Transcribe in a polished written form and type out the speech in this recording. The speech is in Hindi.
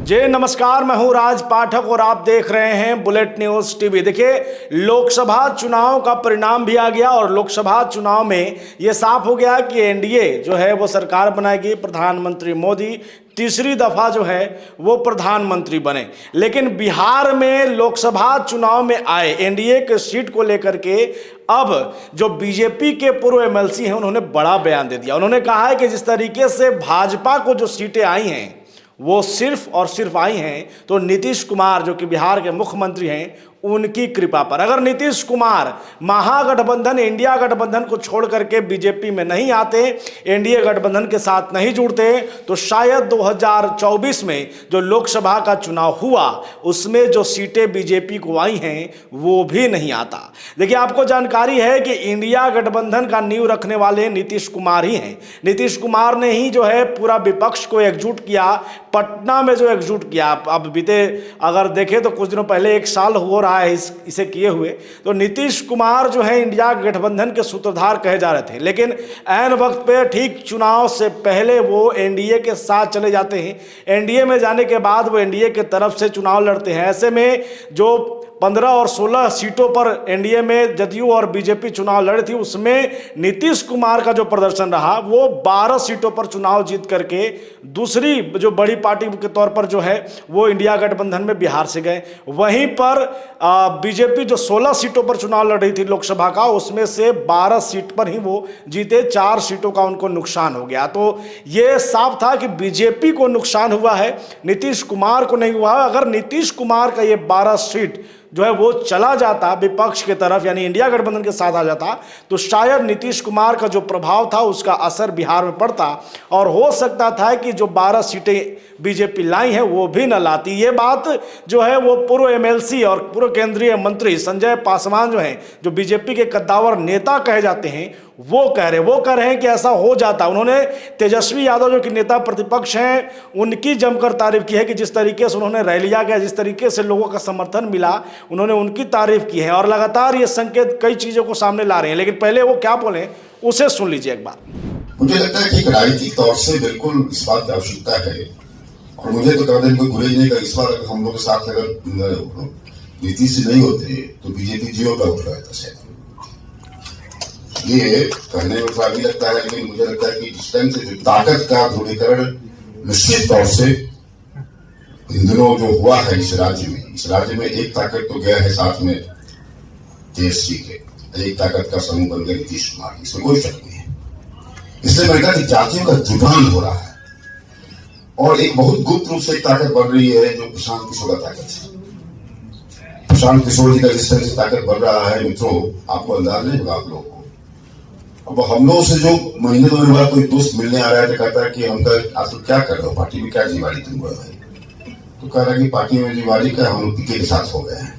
जी नमस्कार, मैं हूं राज पाठक और आप देख रहे हैं बुलेट न्यूज टीवी। देखिए, लोकसभा चुनाव का परिणाम भी आ गया और लोकसभा चुनाव में यह साफ हो गया कि एनडीए जो है वो सरकार बनाएगी। प्रधानमंत्री मोदी तीसरी दफा जो है वो प्रधानमंत्री बने। लेकिन बिहार में लोकसभा चुनाव में आए एनडीए के सीट को लेकर के अब जो बीजेपी के पूर्व एमएलसी हैं उन्होंने बड़ा बयान दे दिया। उन्होंने कहा है कि जिस तरीके से भाजपा को जो सीटें आई हैं वो सिर्फ और सिर्फ आई हैं तो नीतीश कुमार जो कि बिहार के मुख्यमंत्री हैं उनकी कृपा पर। अगर नीतीश कुमार महागठबंधन इंडिया गठबंधन को छोड़ करके बीजेपी में नहीं आते, एनडीए गठबंधन के साथ नहीं जुड़ते, तो शायद 2024 में जो लोकसभा का चुनाव हुआ उसमें जो सीटें बीजेपी को आई हैं वो भी नहीं आता। देखिए, आपको जानकारी है कि इंडिया गठबंधन का नींव रखने वाले नीतीश कुमार ही हैं। नीतीश कुमार ने ही जो है पूरा विपक्ष को एकजुट किया, पटना में जो एकजुट किया। अब बीते अगर देखें तो कुछ दिनों पहले 1 साल हो रहा है इसे किए हुए, तो नीतीश कुमार जो है इंडिया गठबंधन के सूत्रधार कहे जा रहे थे, लेकिन ऐन वक्त पे ठीक चुनाव से पहले वो एनडीए के साथ चले जाते हैं। एनडीए में जाने के बाद वो एनडीए के तरफ से चुनाव लड़ते हैं। ऐसे में जो 15 और 16 सीटों पर एनडीए में जदयू और बीजेपी चुनाव लड़ी थी, उसमें नीतीश कुमार का जो प्रदर्शन रहा वो 12 सीटों पर चुनाव जीत करके दूसरी जो बड़ी पार्टी के तौर पर जो है वो इंडिया गठबंधन में बिहार से गए। वहीं पर बीजेपी जो 16 सीटों पर चुनाव लड़ रही थी लोकसभा का, उसमें से 12 सीट पर ही वो जीते, 4 सीटों का उनको नुकसान हो गया। तो ये साफ था कि बीजेपी को नुकसान हुआ है, नीतीश कुमार को नहीं हुआ। अगर नीतीश कुमार का ये 12 सीट जो है वो चला जाता विपक्ष के तरफ, यानी इंडिया गठबंधन के साथ आ जाता, तो शायद नीतीश कुमार का जो प्रभाव था उसका असर बिहार में पड़ता और हो सकता था कि जो 12 सीटें बीजेपी लाई हैं वो भी न लाती। ये बात जो है वो पूर्व एमएलसी और पूर्व केंद्रीय मंत्री संजय पासवान जो हैं, जो बीजेपी के कद्दावर नेता कहे जाते हैं, वो कह रहे हैं कि ऐसा हो जाता। उन्होंने तेजस्वी यादव जो कि नेता प्रतिपक्ष हैं उनकी जमकर तारीफ की है कि जिस तरीके से उन्होंने रैलियां किया, जिस तरीके से लोगों का समर्थन मिला, उन्होंने उनकी तारीफ की है और लगातार ये संकेत कई चीजों को सामने ला रहे हैं। लेकिन पहले वो क्या बोले उसे सुन लीजिए एक बार। मुझे लगता है कि राजनीतिक तौर से बिल्कुल इस बात की आवश्यकता है और मुझे तो कहते कोई गुरेज नहीं कर इस बार हम लोग के साथ अगर नीतीश नहीं होते तो बीजेपी जियो का उठ रहा था। ये कहने में थोड़ा भी लगता है, लेकिन मुझे लगता है कि जिस टाइम से ताकत का ध्रुवीकरण निश्चित तौर से इन दिनों जो हुआ है इस राज्य में एक ताकत तो गया है साथ में तेजस्वी के, एक ताकत का समूह बन गया नीतीश कुमार, इसमें कोई शक नहीं है। इसलिए मैंने कहा कि जातियों का जुटान हो रहा है और एक बहुत गुप्त रूप से एक ताकत बढ़ रही है जो प्रशांत किशोर का ताकत है। प्रशांत किशोर जी का जिस तरह से ताकत बढ़ रहा है मित्रों, आपको अंदाज नहीं होगा। आप लोगों को अब हम लोग से जो महीने 2 बाद कोई दोस्त मिलने आ रहा है तो कहता है कि हम आज तो क्या कर रहे हो, पार्टी में क्या जीवाड़ी तुम हुआ भाई, तो कह रहा है कि पार्टी में जीवाड़ी का हम लोग पीके के साथ हो गए हैं।